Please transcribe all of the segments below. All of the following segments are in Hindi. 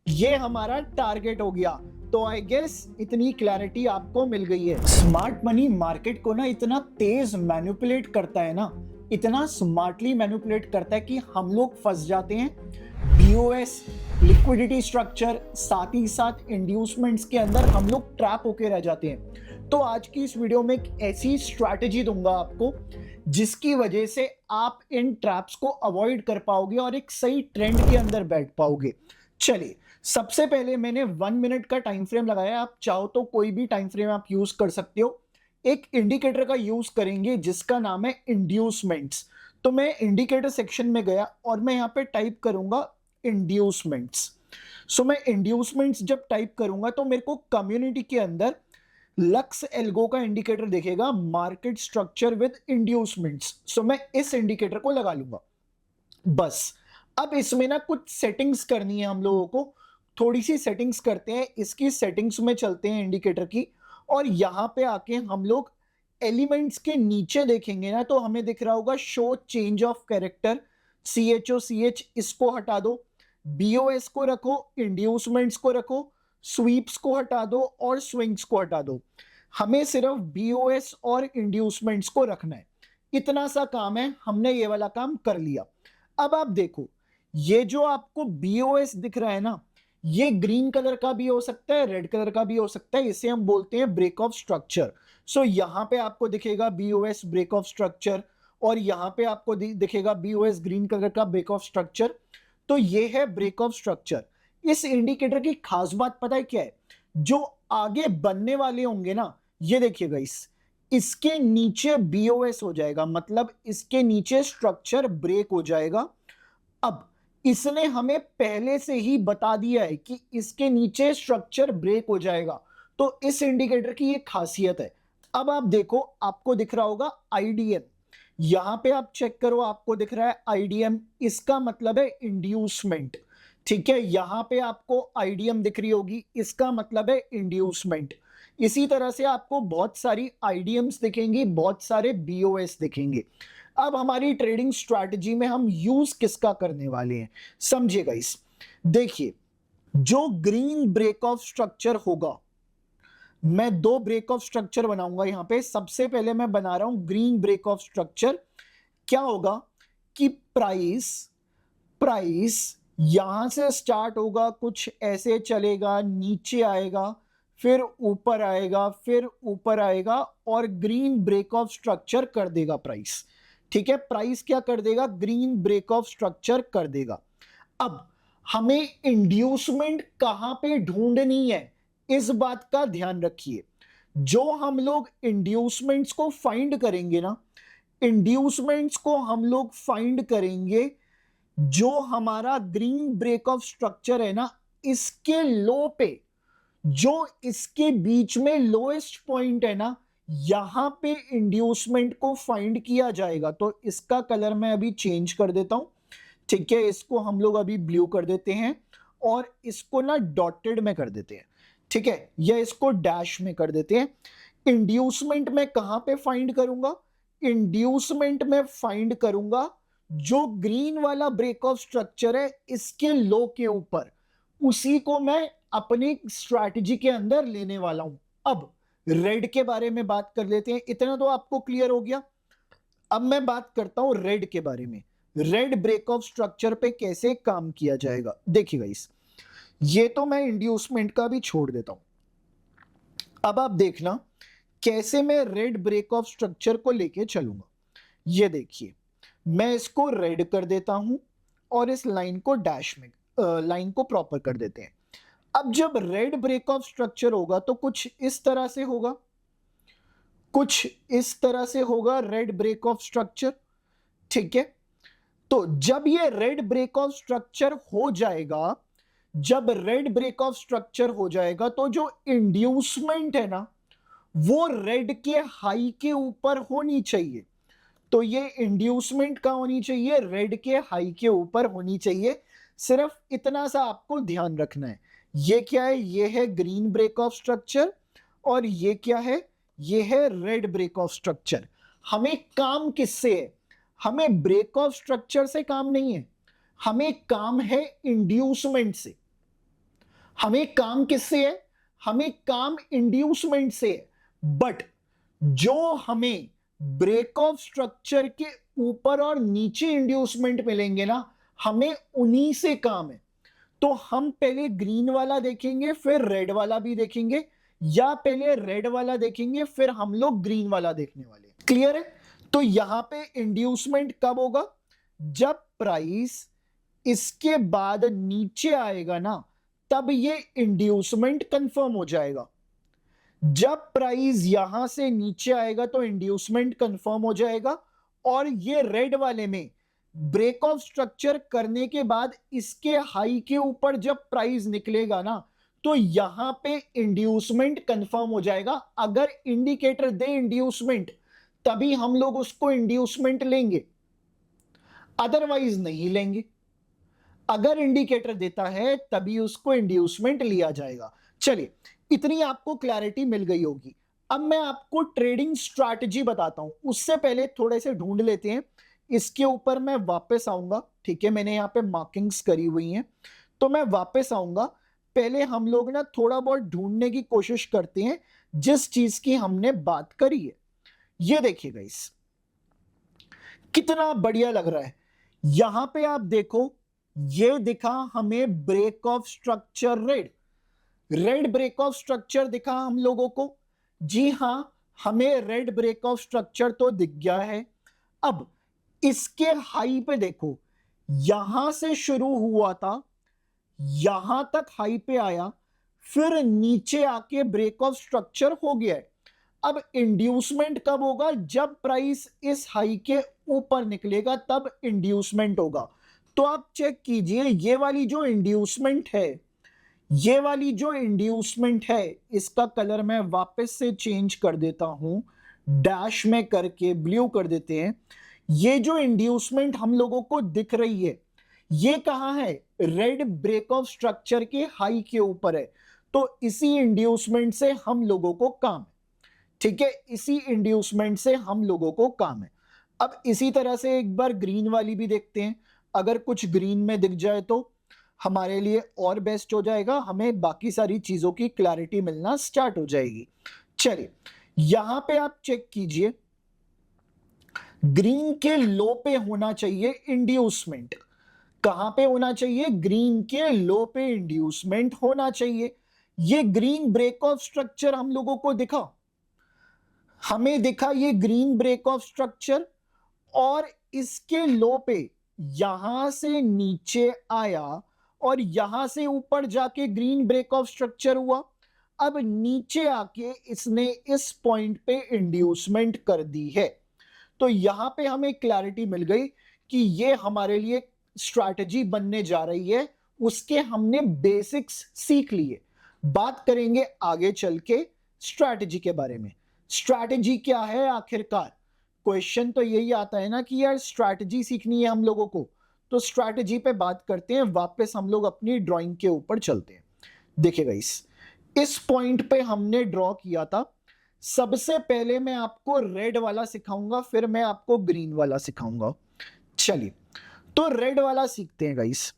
ये हमारा टारगेट हो गया। तो आई गेस इतनी क्लैरिटी आपको मिल गई है। स्मार्ट मनी मार्केट को ना इतना तेज मैनिपुलेट करता है ना, इतना स्मार्टली मैनिपुलेट करता है कि हम लोग फंस जाते हैं बीओएस, लिक्विडिटी स्ट्रक्चर, साथ ही साथ इंड्यूसमेंट्स के अंदर हम लोग ट्रैप होके रह जाते हैं। तो आज की इस वीडियो में एक ऐसी स्ट्रैटेजी दूंगा आपको जिसकी वजह से आप इन ट्रैप्स को अवॉइड कर पाओगे और एक सही ट्रेंड के अंदर बैठ पाओगे। चलिए, सबसे पहले मैंने 1 मिनट का टाइम फ्रेम लगाया। आप चाहो तो कोई भी टाइम फ्रेम आप यूज कर सकते हो। एक इंडिकेटर का यूज करेंगे जिसका नाम है इंड्यूसमेंट्स। तो मैं इंडिकेटर सेक्शन में गया और मैं यहाँ पे टाइप करूंगा इंड्यूसमेंट्स। सो मैं इंड्यूसमेंट्स जब टाइप करूंगा तो मेरे को कम्युनिटी के अंदर लक्स एल्गो का इंडिकेटर दिखेगा, मार्केट स्ट्रक्चर विद इंड्यूसमेंट्स। सो मैं इस इंडिकेटर को लगा लूंगा। बस अब इसमें ना कुछ सेटिंग्स करनी है हम लोगों को। थोड़ी सी सेटिंग्स करते हैं, इसकी सेटिंग्स में चलते हैं इंडिकेटर की। और यहां पे आके हम लोग एलिमेंट्स के नीचे देखेंगे ना, तो हमें दिख रहा होगा show change of character, CHOCH, इसको हटा दो। BOS को रखो, इंड्यूसमेंट्स को रखो, स्वीप्स को हटा दो और स्विंग्स को हटा दो। हमें सिर्फ BOS और इंड्यूसमेंट्स को रखना है। इतना सा काम है, हमने ये वाला काम कर लिया। अब आप देखो, ये जो आपको BOS दिख रहा है ना, ये ग्रीन कलर का भी हो सकता है, रेड कलर का भी हो सकता है। इसे हम बोलते हैं ब्रेक ऑफ स्ट्रक्चर। सो यहां पे आपको दिखेगा BOS ब्रेक ऑफ स्ट्रक्चर और यहां पे आपको दिखेगा BOS ग्रीन कलर का ब्रेक ऑफ स्ट्रक्चर। तो ये है ब्रेक ऑफ स्ट्रक्चर। इस इंडिकेटर की खास बात पता है क्या है? जो आगे बनने वाले होंगे ना, ये देखिएगा, इसके नीचे BOS हो जाएगा, मतलब इसके नीचे स्ट्रक्चर ब्रेक हो जाएगा। अब इसने हमें पहले से ही बता दिया है कि इसके नीचे स्ट्रक्चर ब्रेक हो जाएगा। तो इस इंडिकेटर की ये खासियत है। अब आप देखो, आपको दिख रहा होगा IDM। यहां पे आप चेक करो, आपको दिख रहा है IDM, इसका मतलब है इंड्यूसमेंट। ठीक है, यहां पे आपको IDM दिख रही होगी, इसका मतलब है इंड्यूसमेंट। इसी तरह से आपको बहुत सारी IDMs दिखेंगी, बहुत सारे BOS दिखेंगे। अब हमारी ट्रेडिंग स्ट्रैटेजी में हम यूज किसका करने वाले हैं, समझिएगा। इस देखिए, जो ग्रीन ब्रेक ऑफ स्ट्रक्चर होगा, मैं दो ब्रेक ऑफ स्ट्रक्चर बनाऊंगा यहां पे। सबसे पहले मैं बना रहा हूं ग्रीन ब्रेक ऑफ स्ट्रक्चर। क्या होगा कि प्राइस प्राइस यहां से स्टार्ट होगा, कुछ ऐसे चलेगा, नीचे आएगा, फिर ऊपर आएगा, फिर ऊपर आएगा और ग्रीन ब्रेक ऑफ स्ट्रक्चर कर देगा प्राइस। ठीक है, प्राइस क्या कर देगा? ग्रीन ब्रेक ऑफ स्ट्रक्चर कर देगा। अब हमें इंड्यूसमेंट कहां पे ढूंढनी है, इस बात का ध्यान रखिए। जो हम लोग इंड्यूसमेंट्स को फाइंड करेंगे ना, इंड्यूसमेंट्स को हम लोग फाइंड करेंगे जो हमारा ग्रीन ब्रेक ऑफ स्ट्रक्चर है ना, इसके लो पे, जो इसके बीच में लोएस्ट पॉइंट है ना, यहां पे इंड्यूसमेंट को फाइंड किया जाएगा। तो इसका कलर मैं अभी चेंज कर देता हूं। ठीक है, इसको हम लोग अभी ब्लू कर देते हैं और इसको ना डॉटेड में कर देते हैं। ठीक है, या इसको डैश में कर देते हैं। इंड्यूसमेंट में कहां पे फाइंड करूंगा? इंड्यूसमेंट में फाइंड करूंगा जो ग्रीन वाला ब्रेक ऑफ स्ट्रक्चर है, इसके लो के ऊपर। उसी को मैं अपनी स्ट्रैटेजी के अंदर लेने वाला हूं। अब रेड के बारे में बात कर लेते हैं। इतना तो आपको क्लियर हो गया। अब मैं बात करता हूं रेड के बारे में। रेड ब्रेक ऑफ स्ट्रक्चर पे कैसे काम किया जाएगा, देखिएगा। ये तो मैं इंड्यूसमेंट का भी छोड़ देता हूं। अब आप देखना कैसे मैं रेड ब्रेक ऑफ स्ट्रक्चर को लेके चलूंगा। ये देखिए, मैं इसको रेड कर देता हूं और इस लाइन को डैश में, लाइन को प्रॉपर कर देते हैं। अब जब रेड ब्रेक ऑफ स्ट्रक्चर होगा तो कुछ इस तरह से होगा, कुछ इस तरह से होगा रेड ब्रेक ऑफ स्ट्रक्चर। ठीक है, तो जब ये रेड ब्रेक ऑफ स्ट्रक्चर हो जाएगा, जब रेड ब्रेक ऑफ स्ट्रक्चर हो जाएगा तो जो इंड्यूसमेंट है ना, वो रेड के हाई के ऊपर होनी चाहिए। तो ये इंड्यूसमेंट का होनी चाहिए, रेड के हाई के ऊपर होनी चाहिए। सिर्फ इतना सा आपको ध्यान रखना है। ये क्या है? ये है ग्रीन ब्रेक ऑफ स्ट्रक्चर और ये क्या है? ये है रेड ब्रेक ऑफ स्ट्रक्चर। हमें काम किससे है? हमें ब्रेक ऑफ स्ट्रक्चर से काम नहीं है, हमें काम है इंड्यूसमेंट से। हमें काम किससे है? हमें काम इंड्यूसमेंट से है। बट जो हमें ब्रेक ऑफ स्ट्रक्चर के ऊपर और नीचे इंड्यूसमेंट मिलेंगे ना, हमें उन्हीं से काम है। तो हम पहले ग्रीन वाला देखेंगे फिर रेड वाला भी देखेंगे, या पहले रेड वाला देखेंगे फिर हम लोग ग्रीन वाला देखने वाले। क्लियर है? तो यहां पे इंड्यूसमेंट कब होगा? जब प्राइस इसके बाद नीचे आएगा ना, तब ये इंड्यूसमेंट कंफर्म हो जाएगा। जब प्राइस यहां से नीचे आएगा तो इंड्यूसमेंट कंफर्म हो जाएगा, और ये रेड वाले में ब्रेक ऑफ स्ट्रक्चर करने के बाद इसके हाई के ऊपर जब प्राइस निकलेगा ना, तो यहां पे इंड्यूसमेंट कंफर्म हो जाएगा। अगर इंडिकेटर दे इंड्यूसमेंट, तभी हम लोग उसको इंड्यूसमेंट लेंगे, अदरवाइज नहीं लेंगे। अगर इंडिकेटर देता है तभी उसको इंड्यूसमेंट लिया जाएगा। चलिए, इतनी आपको क्लैरिटी मिल गई होगी। अब मैं आपको ट्रेडिंग स्ट्रैटेजी बताता हूं, उससे पहले थोड़े से ढूंढ लेते हैं। इसके ऊपर मैं वापस आऊंगा, ठीक है? मैंने यहाँ पे मार्किंग्स करी हुई हैं, तो मैं वापस आऊंगा। पहले हम लोग ना थोड़ा बहुत ढूंढने की कोशिश करते हैं जिस चीज की हमने बात करी है। ये देखिएगा, इस कितना बढ़िया लग रहा है। यहां पे आप देखो, ये दिखा हमें break of structure red, red break of structure दिखा हम लोगों को। जी हां, हमें रेड ब्रेक ऑफ स्ट्रक्चर तो दिख गया है। अब इसके हाई पे देखो, यहां से शुरू हुआ था, यहां तक हाई पे आया, फिर नीचे आके ब्रेक ऑफ स्ट्रक्चर हो गया है। अब इंड्यूसमेंट कब होगा? जब प्राइस इस हाई के ऊपर निकलेगा तब इंड्यूसमेंट होगा। तो आप चेक कीजिए, ये वाली जो इंड्यूसमेंट है, ये वाली जो इंड्यूसमेंट है, इसका कलर मैं वापस से चेंज कर देता हूं, डैश में करके ब्लू कर देते हैं। ये जो इंड्यूसमेंट हम लोगों को दिख रही है, ये कहां है? रेड ब्रेक ऑफ स्ट्रक्चर के हाई के ऊपर है। तो इसी इंड्यूसमेंट से हम लोगों को काम है, ठीक है? इसी इंड्यूसमेंट से हम लोगों को काम है। अब इसी तरह से एक बार ग्रीन वाली भी देखते हैं। अगर कुछ ग्रीन में दिख जाए तो हमारे लिए और बेस्ट हो जाएगा, हमें बाकी सारी चीजों की क्लैरिटी मिलना स्टार्ट हो जाएगी। चलिए, यहां पे आप चेक कीजिए, ग्रीन के लो पे होना चाहिए इंड्यूसमेंट। कहां पे होना चाहिए? ग्रीन के लो पे इंड्यूसमेंट होना चाहिए। ये ग्रीन ब्रेक ऑफ स्ट्रक्चर हम लोगों को दिखा, हमें दिखा ये ग्रीन ब्रेक ऑफ स्ट्रक्चर, और इसके लो पे यहां से नीचे आया और यहां से ऊपर जाके ग्रीन ब्रेक ऑफ स्ट्रक्चर हुआ। अब नीचे आके इसने इस पॉइंट पे इंड्यूसमेंट कर दी है। तो यहां पे हमें क्लैरिटी मिल गई कि ये हमारे लिए स्ट्रैटेजी बनने जा रही है, उसके हमने बेसिक्स सीख लिए। बात करेंगे आगे चल के स्ट्रैटेजी के बारे में। स्ट्रैटेजी क्या है आखिरकार? क्वेश्चन तो यही आता है ना कि यार स्ट्रैटेजी सीखनी है हम लोगों को, तो स्ट्रैटेजी पे बात करते हैं। वापस हम लोग अपनी ड्राइंग के ऊपर चलते हैं। देखिएगा, इस पॉइंट पे हमने ड्रॉ किया था। सबसे पहले मैं आपको रेड वाला सिखाऊंगा, फिर मैं आपको ग्रीन वाला सिखाऊंगा। चलिए, तो रेड वाला सीखते हैं गाइस।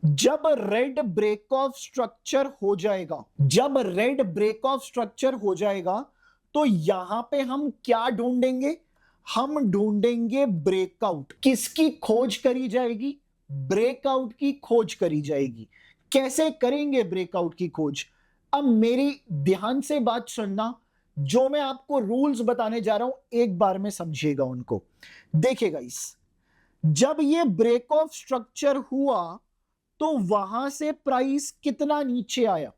जब रेड ब्रेक ऑफ स्ट्रक्चर हो जाएगा, जब रेड ब्रेक ऑफ स्ट्रक्चर हो जाएगा, तो यहां पे हम क्या ढूंढेंगे? हम ढूंढेंगे ब्रेकआउट। किसकी खोज करी जाएगी? ब्रेकआउट की खोज करी जाएगी। कैसे करेंगे ब्रेकआउट की खोज? अब मेरी ध्यान से बात सुनना, जो मैं आपको रूल्स बताने जा रहा हूं एक बार में समझिएगा उनको। देखिएगा, जब ये ब्रेक ऑफ स्ट्रक्चर हुआ तो वहां से प्राइस कितना नीचे आया,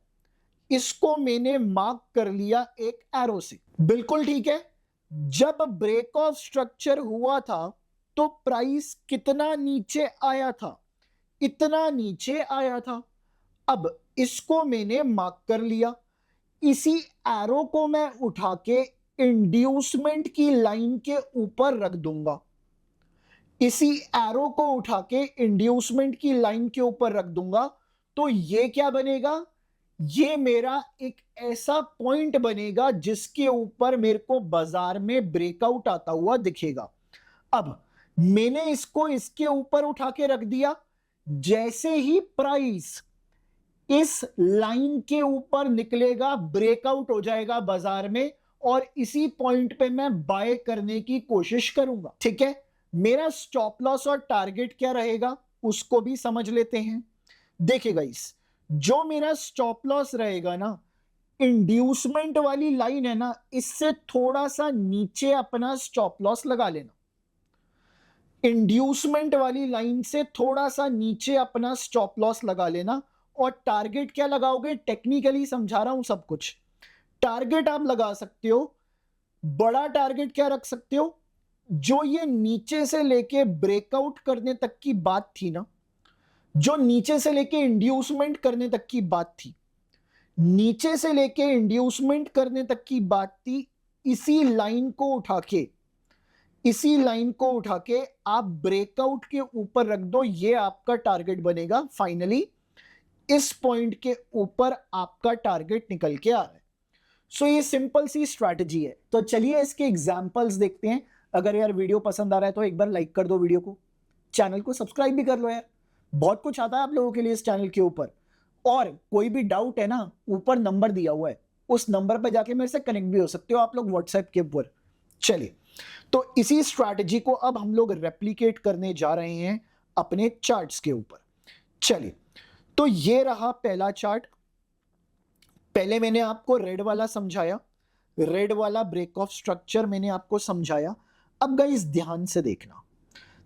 इसको मैंने मार्क कर लिया एक एरो से। बिल्कुल ठीक है। जब ब्रेक ऑफ स्ट्रक्चर हुआ था तो प्राइस कितना नीचे आया था? इतना नीचे आया था। अब इसको मैंने मार्क कर लिया। इसी एरो को मैं उठा के इंड्यूसमेंट की लाइन के ऊपर रख दूंगा। इसी एरो को उठा के इंड्यूसमेंट की लाइन के ऊपर रख दूंगा। तो ये क्या बनेगा? ये मेरा एक ऐसा पॉइंट बनेगा जिसके ऊपर मेरे को बाजार में ब्रेकआउट आता हुआ दिखेगा। अब मैंने इसको इसके ऊपर उठा के रख दिया। जैसे ही प्राइस इस लाइन के ऊपर निकलेगा, ब्रेकआउट हो जाएगा बाजार में, और इसी पॉइंट पे मैं बाय करने की कोशिश करूंगा। ठीक है, मेरा स्टॉप लॉस और टारगेट क्या रहेगा उसको भी समझ लेते हैं। देखिए गाइस, जो मेरा स्टॉप लॉस रहेगा ना, इंड्यूसमेंट वाली लाइन है ना, इससे थोड़ा सा नीचे अपना स्टॉप लॉस लगा लेना। इंड्यूसमेंट वाली लाइन से थोड़ा सा नीचे अपना स्टॉप लॉस लगा लेना। और टारगेट क्या लगाओगे, टेक्निकली समझा रहा हूं सब कुछ। टारगेट आप लगा सकते हो, बड़ा टारगेट क्या रख सकते हो, जो ये नीचे से लेके ब्रेकआउट करने तक की बात थी ना, जो नीचे से लेके इंड्यूसमेंट करने तक की बात थी, नीचे से लेके इंड्यूसमेंट करने तक की बात थी, इसी लाइन को उठा के, इसी लाइन को उठा के आप ब्रेकआउट के ऊपर रख दो, ये आपका टारगेट बनेगा। फाइनली इस पॉइंट के ऊपर आपका टारगेट निकल के आ रहा है। सो ये सिंपल सी स्ट्रैटेजी है। तो चलिए इसके एग्जांपल्स देखते हैं। अगर यार वीडियो पसंद आ रहा है तो एक बार लाइक कर दो वीडियो को, चैनल को सब्सक्राइब भी कर लो यार, बहुत कुछ आता है आप लोगों के लिए इस चैनल के ऊपर। और कोई भी डाउट है ना, ऊपर नंबर दिया हुआ है, उस नंबर पर जाके मेरे से कनेक्ट भी हो सकते हो आप लोग व्हाट्सएप के ऊपर। चलिए, तो इसी स्ट्रैटेजी को अब हम लोग रेप्लिकेट करने जा रहे हैं अपने चार्ट्स के ऊपर। चलिए, तो ये रहा पहला चार्ट। पहले मैंने आपको रेड वाला समझाया, रेड वाला ब्रेक ऑफ स्ट्रक्चर मैंने आपको समझाया। अब गाइस ध्यान से देखना,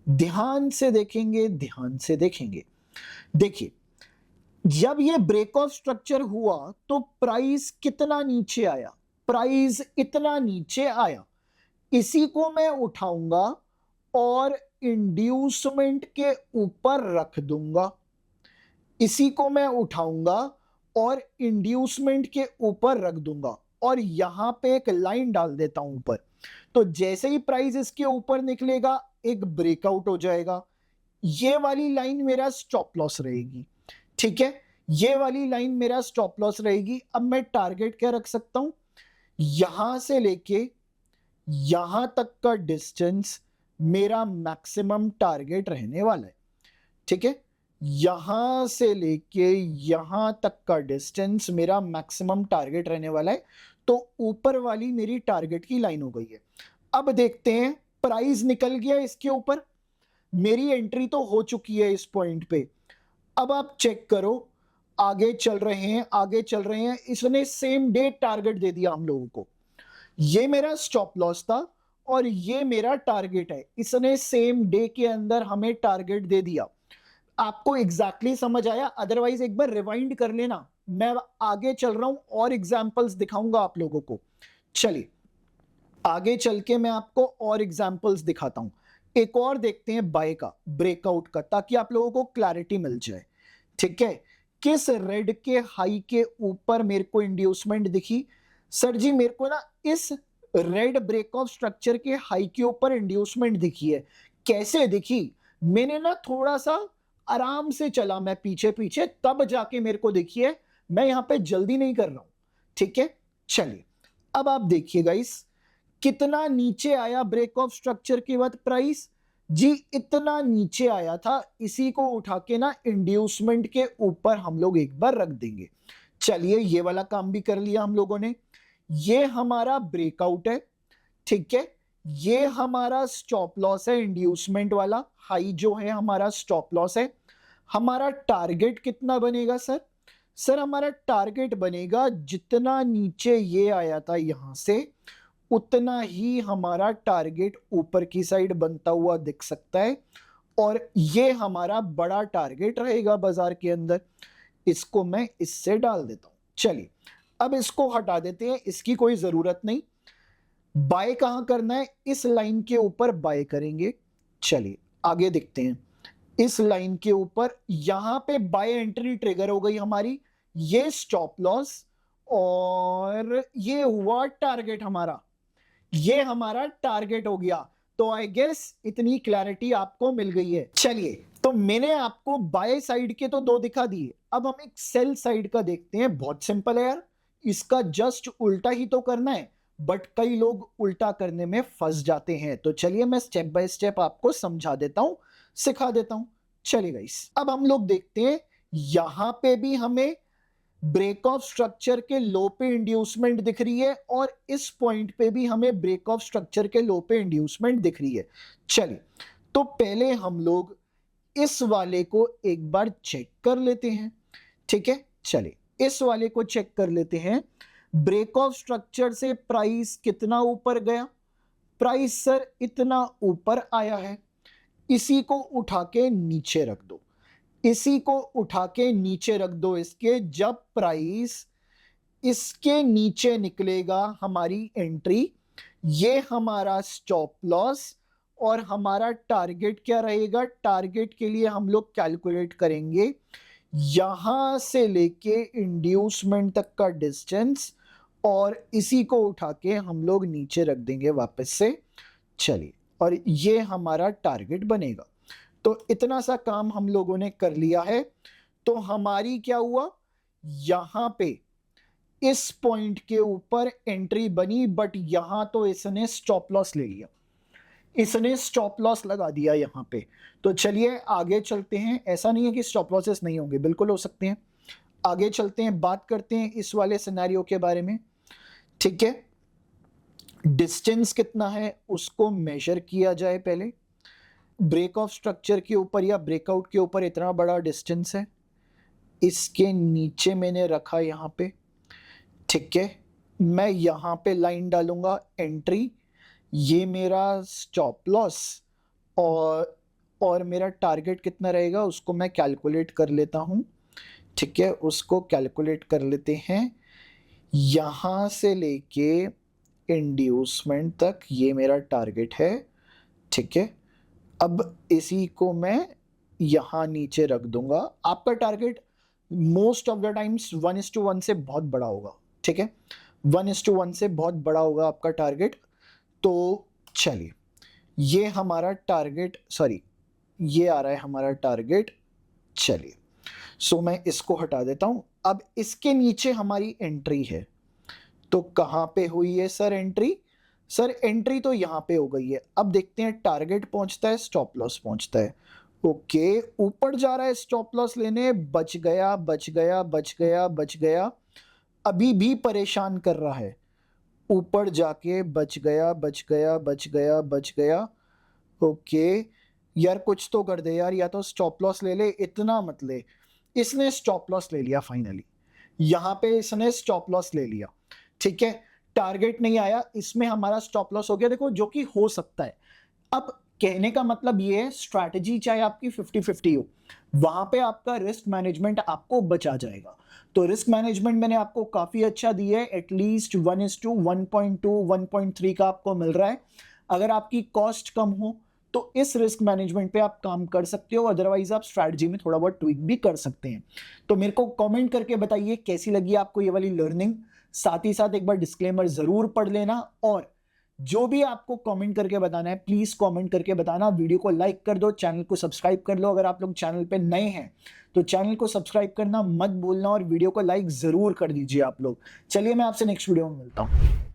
ध्यान से देखेंगे, ध्यान से देखेंगे। देखिए, जब ये ब्रेक ऑफ स्ट्रक्चर हुआ तो प्राइस कितना नीचे आया, प्राइस इतना नीचे आया। इसी को मैं उठाऊंगा और इंड्यूसमेंट के ऊपर रख दूंगा, इसी को मैं उठाऊंगा और इंड्यूसमेंट के ऊपर रख दूंगा, और यहां पे एक लाइन डाल देता हूं ऊपर। तो जैसे ही प्राइस इसके ऊपर निकलेगा एक ब्रेकआउट हो जाएगा, ये वाली लाइन मेरा स्टॉप लॉस रहेगी। ठीक है, ये वाली लाइन मेरा स्टॉप लॉस रहेगी। अब मैं टारगेट क्या रख सकता हूं, यहां से लेके यहां तक का डिस्टेंस मेरा मैक्सिमम टारगेट रहने वाला है। ठीक है, यहां से लेके यहां तक का डिस्टेंस मेरा मैक्सिमम टारगेट रहने वाला है। तो ऊपर वाली मेरी टारगेट की लाइन हो गई है। अब देखते हैं, प्राइस निकल गया इसके ऊपर, मेरी एंट्री तो हो चुकी है इस पॉइंट पे। अब आप चेक करो, आगे चल रहे हैं, आगे चल रहे हैं। इसने सेम डे टारगेट दे दिया हम लोगों को। ये मेरा स्टॉप लॉस था और ये मेरा टारगेट है। इसने सेम डे के अंदर हमें टारगेट दे दिया। आपको एग्जैक्टली समझ आया? अदरवाइज एक बार रिवाइंड कर लेना, मैं आगे चल रहा हूं और एग्जांपल्स दिखाऊंगा आप लोगों को। चलिए आगे चल के मैं आपको और एग्जांपल्स दिखाता हूं। एक और देखते हैं बाय का, ब्रेकआउट का, ताकि आप लोगों को क्लैरिटी मिल जाए। ठीक है, किस रेड के हाई के ऊपर मेरे को इंड्यूसमेंट दिखी? सर जी मेरे को ना इस रेड ब्रेक ऑफ स्ट्रक्चर के हाई के ऊपर इंड्यूसमेंट दिखी है। कैसे दिखी? मैंने ना थोड़ा सा आराम से चला, मैं पीछे पीछे, तब जाके मेरे को दिखी है। मैं यहां पे जल्दी नहीं कर रहा हूं। ठीक है, चलिए अब आप देखिए गाइस, कितना नीचे आया ब्रेक ऑफ स्ट्रक्चर के बाद प्राइस जी, इतना नीचे आया था। इसी को उठा के ना इंड्यूसमेंट के ऊपर हम लोग एक बार रख देंगे। चलिए ये वाला काम भी कर लिया हम लोगों ने। ये हमारा ब्रेकआउट है। ठीक है, ये हमारा स्टॉप लॉस है, इंड्यूसमेंट वाला हाई जो है हमारा स्टॉप लॉस है। हमारा टारगेट कितना बनेगा सर? सर हमारा टारगेट बनेगा जितना नीचे ये आया था यहां से, उतना ही हमारा टारगेट ऊपर की साइड बनता हुआ दिख सकता है। और ये हमारा बड़ा टारगेट रहेगा बाजार के अंदर। इसको मैं इससे डाल देता हूं। चलिए अब इसको हटा देते हैं, इसकी कोई जरूरत नहीं। बाय कहां करना है? इस लाइन के ऊपर बाय करेंगे। चलिए आगे देखते हैं, इस लाइन के ऊपर यहां पे बाय एंट्री ट्रिगर हो गई हमारी। ये स्टॉप लॉस और ये हुआ टारगेट हमारा, ये हमारा टारगेट हो गया। तो आई गेस इतनी क्लैरिटी आपको मिल गई है। चलिए, तो मैंने आपको बाय साइड के तो दो दिखा दिए, अब हम एक सेल साइड का देखते हैं। बहुत सिंपल है यार, इसका जस्ट उल्टा ही तो करना है, बट कई लोग उल्टा करने में फंस जाते हैं। तो चलिए मैं स्टेप बाय स्टेप आपको समझा देता हूं, सिखा देता हूं। चलिए गाइस, अब हम लोग देखते हैं, यहां पे भी हमें ब्रेक ऑफ स्ट्रक्चर के लो पे इंड्यूसमेंट दिख रही है और इस पॉइंट पे भी हमें ब्रेक ऑफ स्ट्रक्चर के लो पे इंड्यूसमेंट दिख रही है। चलिए, तो पहले हम लोग इस वाले को एक बार चेक कर लेते हैं। ठीक है, चलिए इस वाले को चेक कर लेते हैं। ब्रेक ऑफ स्ट्रक्चर से प्राइस कितना ऊपर गया? प्राइस सर इतना ऊपर आया है। इसी को उठा के नीचे रख दो, इसी को उठा के नीचे रख दो इसके। जब प्राइस इसके नीचे निकलेगा हमारी एंट्री, ये हमारा स्टॉप लॉस और हमारा टारगेट क्या रहेगा? टारगेट के लिए हम लोग कैलकुलेट करेंगे यहां से लेके इंड्यूसमेंट तक का डिस्टेंस और इसी को उठा के हम लोग नीचे रख देंगे वापस से। चलिए, और ये हमारा टारगेट बनेगा। तो इतना सा काम हम लोगों ने कर लिया है। तो हमारी क्या हुआ, यहां पे इस पॉइंट के ऊपर एंट्री बनी, बट यहां तो इसने स्टॉप लॉस ले लिया, इसने स्टॉप लॉस लगा दिया यहां पे। तो चलिए आगे चलते हैं। ऐसा नहीं है कि स्टॉप लॉसेस नहीं होंगे, बिल्कुल हो सकते हैं। आगे चलते हैं, बात करते हैं इस वाले सिनेरियो के बारे में। ठीक है, डिस्टेंस कितना है उसको मेजर किया जाए पहले। ब्रेक ऑफ स्ट्रक्चर के ऊपर या ब्रेकआउट के ऊपर इतना बड़ा डिस्टेंस है, इसके नीचे मैंने रखा यहां पे। ठीक है, मैं यहां पे लाइन डालूंगा एंट्री, ये मेरा स्टॉप लॉस और मेरा टारगेट कितना रहेगा उसको मैं कैलकुलेट कर लेता हूं। ठीक है, उसको कैलकुलेट कर लेते हैं। यहां से लेके इंड्यूसमेंट तक ये मेरा टारगेट है। ठीक है, अब इसी को मैं यहां नीचे रख दूंगा। आपका target most of the times 1:1 से बहुत बड़ा होगा। ठीक है, 1:1 से बहुत बड़ा होगा आपका टारगेट। तो चलिए, ये हमारा टारगेट, सॉरी ये आ रहा है हमारा टारगेट। चलिए, सो मैं इसको हटा देता हूं। अब इसके नीचे हमारी एंट्री है, तो कहां पे हुई है सर एंट्री? सर एंट्री तो यहां पे हो गई है। अब देखते हैं टारगेट पहुंचता है, स्टॉप लॉस पहुंचता है। ओके, ऊपर जा रहा है स्टॉप लॉस लेने, बच गया बच गया बच गया बच गया, अभी भी परेशान कर रहा है। ऊपर जाके बच गया बच गया बच गया बच गया। ओके यार, कुछ तो कर दे यार, या तो स्टॉप लॉस ले ले, इतना मत ले। इसने स्टॉप लॉस ले लिया फाइनली, यहां पे इसने स्टॉप लॉस ले लिया। ठीक है, टारगेट नहीं आया, इसमें हमारा स्टॉप लॉस हो गया। देखो, जो कि हो सकता है। अब कहने का मतलब ये है, स्ट्रैटेजी चाहे आपकी 50-50 हो, वहां पे आपका रिस्क मैनेजमेंट आपको बचा जाएगा। तो रिस्क मैनेजमेंट मैंने आपको काफी अच्छा दिया है, एटलीस्ट 1:1.2 1.3 का आपको मिल रहा है। अगर आपकी कॉस्ट कम हो तो इस रिस्क मैनेजमेंट पे आप काम कर सकते हो, अदरवाइज आप स्ट्रैटेजी में थोड़ा बहुत ट्विक भी कर सकते हैं। तो मेरे को कमेंट करके बताइए कैसी लगी आपको ये वाली लर्निंग। साथ ही साथ एक बार डिस्क्लेमर जरूर पढ़ लेना, और जो भी आपको कमेंट करके बताना है प्लीज कमेंट करके बताना। वीडियो को लाइक कर दो, चैनल को सब्सक्राइब कर लो। अगर आप लोग चैनल पे नए हैं तो चैनल को सब्सक्राइब करना मत भूलना, और वीडियो को लाइक जरूर कर दीजिए आप लोग। चलिए, मैं आपसे नेक्स्ट वीडियो में मिलता हूं।